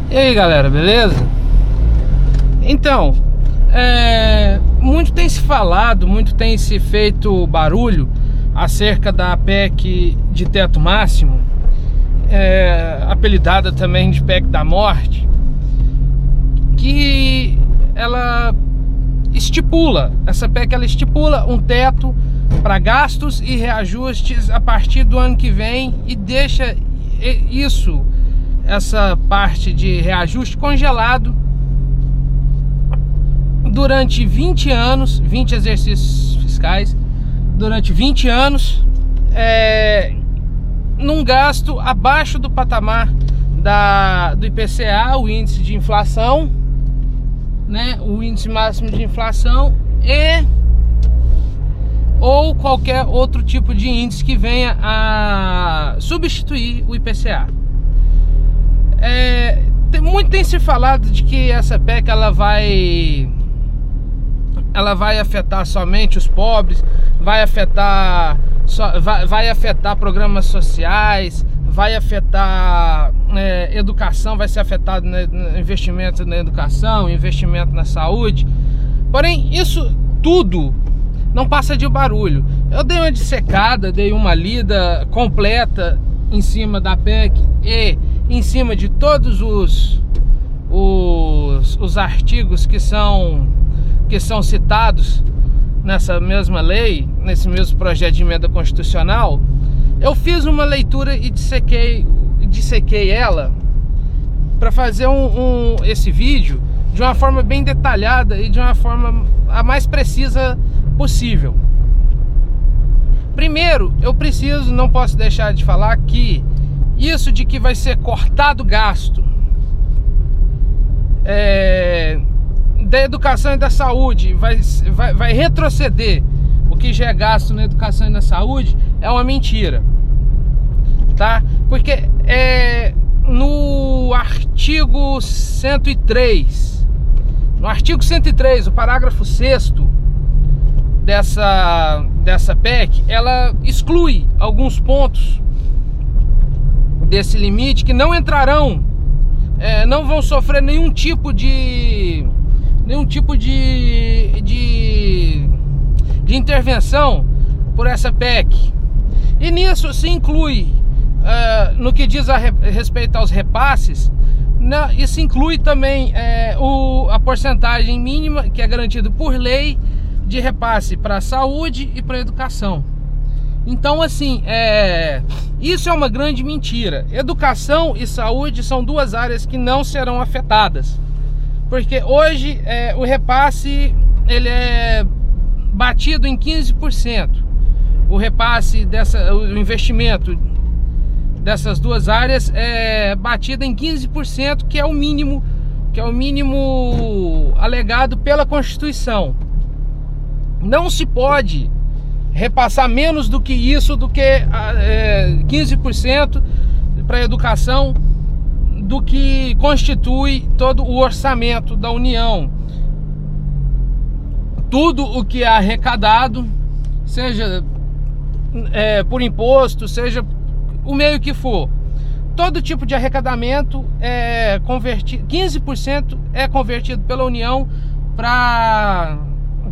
E aí galera, beleza? Então, muito tem se falado, muito tem se feito barulho acerca da PEC de teto máximo, apelidada também de PEC da morte, que essa PEC ela estipula um teto para gastos e reajustes a partir do ano que vem e deixa essa parte de reajuste congelado durante 20 anos, 20 exercícios fiscais, durante 20 anos, num gasto abaixo do patamar do IPCA, o índice de inflação, né, o índice máximo de inflação, ou qualquer outro tipo de índice que venha a substituir o IPCA. Muito tem se falado de que essa PEC ela vai afetar somente os pobres, vai afetar programas sociais, vai afetar educação, vai ser afetado investimento na educação, investimento na saúde. Porém, isso tudo não passa de barulho. Eu dei uma dissecada, dei uma lida completa em cima da PEC e em cima de todos os artigos que são citados nessa mesma lei, nesse mesmo projeto de emenda constitucional. Eu fiz uma leitura e dissequei ela para fazer esse vídeo de uma forma bem detalhada e de uma forma a mais precisa possível. Primeiro, não posso deixar de falar que isso de que vai ser cortado gasto da educação e da saúde, vai retroceder o que já é gasto na educação e na saúde, é uma mentira, tá? Porque no artigo 103, o parágrafo 6º dessa PEC, ela exclui alguns pontos desse limite que não entrarão, não vão sofrer nenhum tipo de intervenção por essa PEC. E nisso se inclui, no que diz a respeito aos repasses, isso inclui também a porcentagem mínima que é garantida por lei de repasse para a saúde e para a educação. Então, assim, isso é uma grande mentira. Educação e saúde são duas áreas que não serão afetadas, porque hoje o repasse ele é batido em 15%. O repasse o investimento dessas duas áreas é batido em 15%, que é o mínimo alegado pela Constituição. Não se pode repassar menos do que isso, do que 15% para a educação, do que constitui todo o orçamento da União. Tudo o que é arrecadado, seja por imposto, seja o meio que for, todo tipo de arrecadamento 15% é convertido pela União para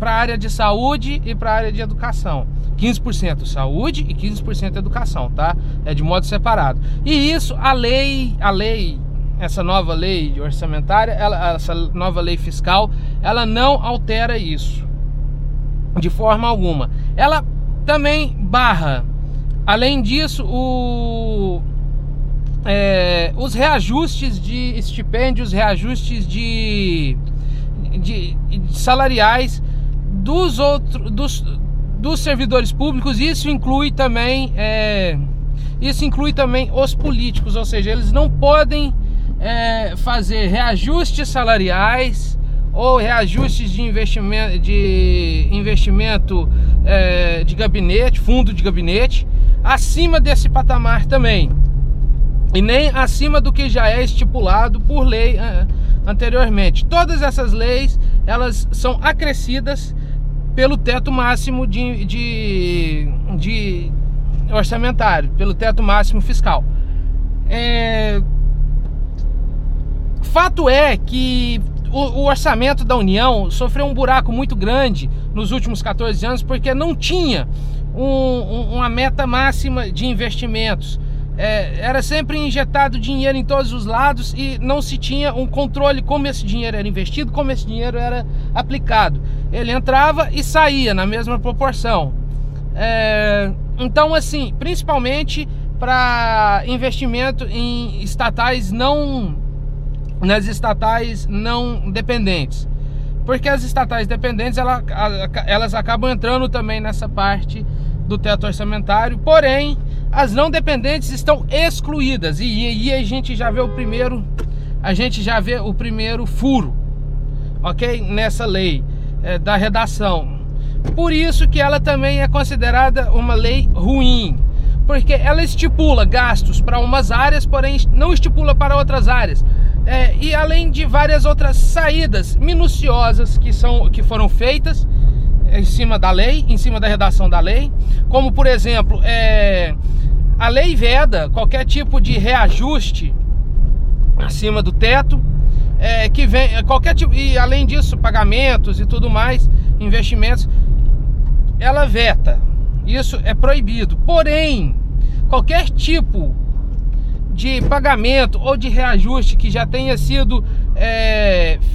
a área de saúde e para a área de educação. 15% saúde e 15% educação, tá? É de modo separado. E isso, essa nova lei orçamentária, essa nova lei fiscal, ela não altera isso de forma alguma. Ela também barra, além disso, os reajustes de estipêndios, reajustes de salariais dos servidores públicos. Isso inclui também os políticos, ou seja, eles não podem fazer reajustes salariais ou reajustes de investimento de gabinete, fundo de gabinete, acima desse patamar também, e nem acima do que já é estipulado por lei anteriormente. Todas essas leis, elas são acrescidas pelo teto máximo de orçamentário, pelo teto máximo fiscal. fato é que o orçamento da União sofreu um buraco muito grande nos últimos 14 anos, porque não tinha uma meta máxima de investimentos. Era sempre injetado dinheiro em todos os lados e não se tinha um controle como esse dinheiro era investido, como esse dinheiro era aplicado. Ele entrava e saía na mesma proporção. Então, assim, principalmente para investimento em estatais nas estatais não dependentes, porque as estatais dependentes elas acabam entrando também nessa parte do teto orçamentário, porém as não dependentes estão excluídas, e a gente já vê o primeiro furo, ok, nessa lei da redação. Por isso que ela também é considerada uma lei ruim, porque ela estipula gastos para umas áreas, porém não estipula para outras áreas. E além de várias outras saídas minuciosas que foram feitas em cima da lei, em cima da redação da lei, como por exemplo, a lei veda qualquer tipo de reajuste acima do teto, que vem qualquer tipo, e além disso pagamentos e tudo mais, investimentos, ela veta. Isso é proibido. Porém, qualquer tipo de pagamento ou de reajuste que já tenha sido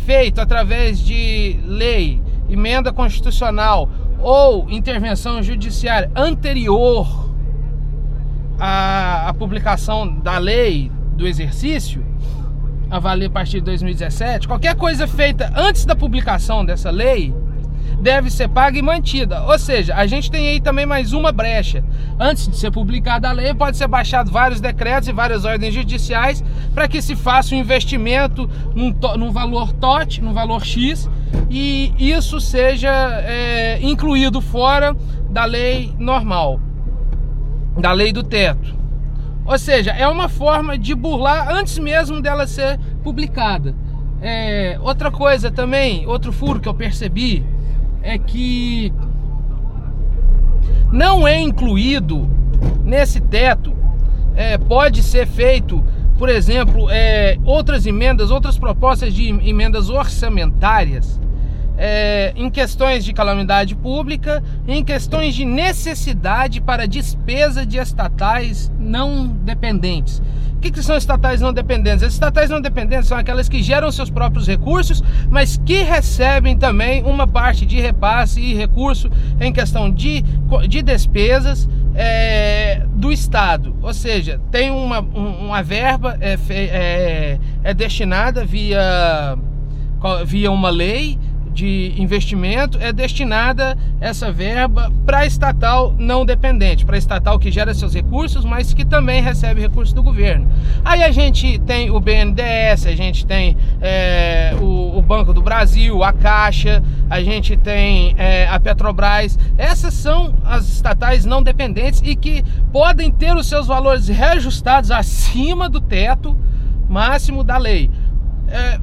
feito através de lei, emenda constitucional ou intervenção judiciária anterior à publicação da lei do exercício, a valer a partir de 2017, qualquer coisa feita antes da publicação dessa lei deve ser paga e mantida. Ou seja, a gente tem aí também mais uma brecha. Antes de ser publicada a lei, pode ser baixado vários decretos e várias ordens judiciais para que se faça um investimento num valor TOT, num valor X, e isso seja incluído fora da lei normal, da lei do teto. Ou seja, é uma forma de burlar antes mesmo dela ser publicada. Outra coisa também, outro furo que eu percebi, é que não é incluído nesse teto, pode ser feito, por exemplo, outras emendas, outras propostas de emendas orçamentárias, em questões de calamidade pública, em questões de necessidade para despesa de estatais não dependentes. O que são estatais não dependentes? As estatais não dependentes são aquelas que geram seus próprios recursos, mas que recebem também uma parte de repasse e recurso em questão de despesas do Estado. Ou seja, tem uma verba destinada via uma lei de investimento, destinada essa verba para estatal não dependente, para estatal que gera seus recursos, mas que também recebe recursos do governo. Aí a gente tem o BNDES, a gente tem o Banco do Brasil, a Caixa, a gente tem a Petrobras. Essas são as estatais não dependentes e que podem ter os seus valores reajustados acima do teto máximo da lei.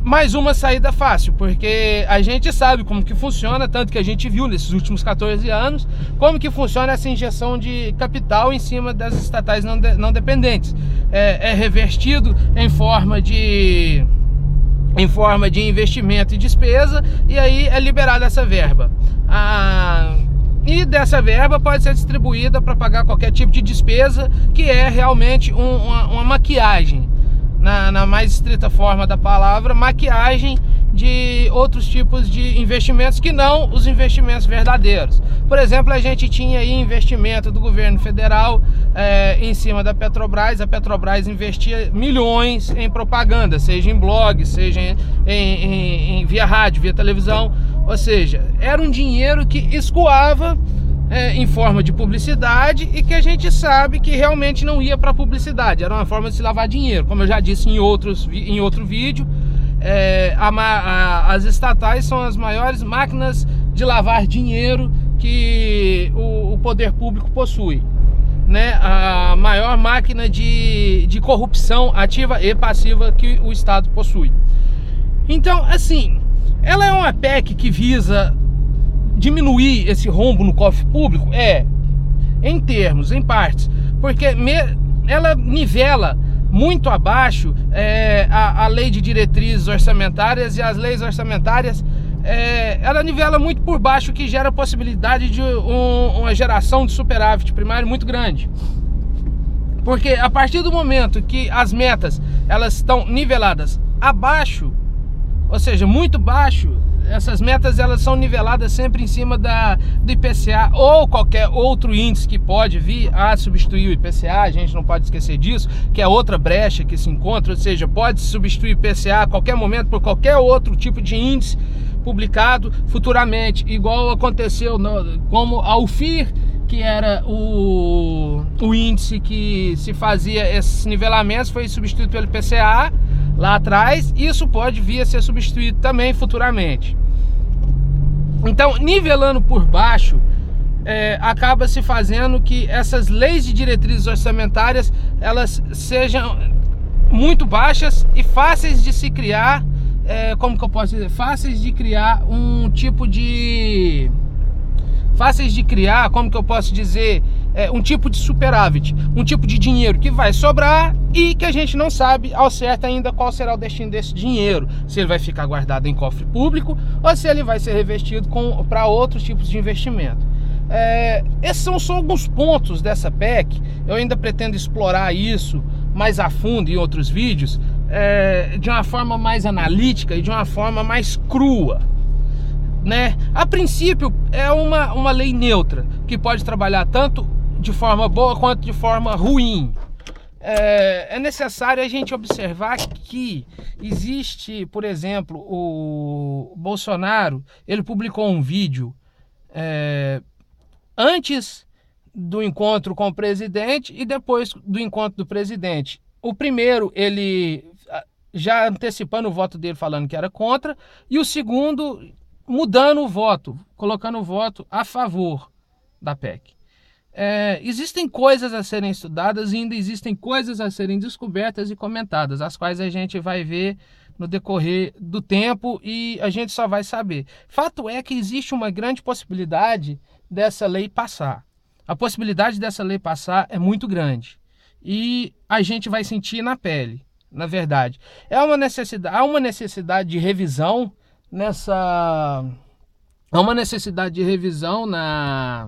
Mais uma saída fácil, porque a gente sabe como que funciona, tanto que a gente viu nesses últimos 14 anos como que funciona essa injeção de capital em cima das estatais não dependentes. É revertido em forma de investimento e despesa, e aí é liberada essa verba. E dessa verba pode ser distribuída para pagar qualquer tipo de despesa, que é realmente uma maquiagem, na mais estrita forma da palavra, maquiagem de outros tipos de investimentos que não os investimentos verdadeiros. Por exemplo, a gente tinha aí investimento do governo federal em cima da Petrobras. A Petrobras investia milhões em propaganda, seja em blog, seja via rádio, via televisão. Ou seja, era um dinheiro que escoava em forma de publicidade e que a gente sabe que realmente não ia para publicidade, era uma forma de se lavar dinheiro. Como eu já disse em outro vídeo, as estatais são as maiores máquinas de lavar dinheiro que o poder público possui, né? A maior máquina de corrupção ativa e passiva que o Estado possui. Então, assim, ela é uma PEC que visa diminuir esse rombo no cofre público? Em partes, porque ela nivela muito abaixo a lei de diretrizes orçamentárias, e as leis orçamentárias ela nivela muito por baixo, o que gera a possibilidade de uma geração de superávit primário muito grande. Porque a partir do momento que as metas elas estão niveladas abaixo, ou seja, muito baixo, essas metas elas são niveladas sempre em cima do IPCA ou qualquer outro índice que pode vir a substituir o IPCA. A gente não pode esquecer disso, que é outra brecha que se encontra, ou seja, pode substituir o IPCA a qualquer momento por qualquer outro tipo de índice publicado futuramente, igual aconteceu como a UFIR, que era o índice que se fazia esses nivelamentos, foi substituído pelo IPCA lá atrás. Isso pode vir a ser substituído também futuramente. Então, nivelando por baixo, acaba se fazendo que essas leis de diretrizes orçamentárias elas sejam muito baixas e fáceis de se criar, como que eu posso dizer? Fáceis de criar um tipo de... Fáceis de criar, como que eu posso dizer, um tipo de superávit, um tipo de dinheiro que vai sobrar e que a gente não sabe ao certo ainda qual será o destino desse dinheiro, se ele vai ficar guardado em cofre público ou se ele vai ser revestido para outros tipos de investimento. Esses são só alguns pontos dessa PEC. Eu ainda pretendo explorar isso mais a fundo em outros vídeos, de uma forma mais analítica e de uma forma mais crua, né? A princípio é uma lei neutra que pode trabalhar tanto de forma boa quanto de forma ruim. É necessário a gente observar que existe, por exemplo, o Bolsonaro, ele publicou um vídeo antes do encontro com o presidente e depois do encontro do presidente. O primeiro, ele já antecipando o voto dele, falando que era contra, e o segundo mudando o voto, colocando o voto a favor da PEC. Existem coisas a serem estudadas e ainda existem coisas a serem descobertas e comentadas, as quais a gente vai ver no decorrer do tempo e a gente só vai saber. Fato é que existe uma grande possibilidade dessa lei passar. A possibilidade dessa lei passar é muito grande e a gente vai sentir na pele, na verdade. Há uma necessidade de revisão há uma necessidade de revisão na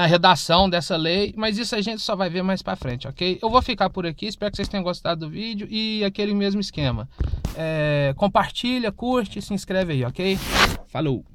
redação dessa lei, mas isso a gente só vai ver mais para frente, ok? Eu vou ficar por aqui, espero que vocês tenham gostado do vídeo e aquele mesmo esquema. Compartilha, curte, se inscreve aí, ok? Falou!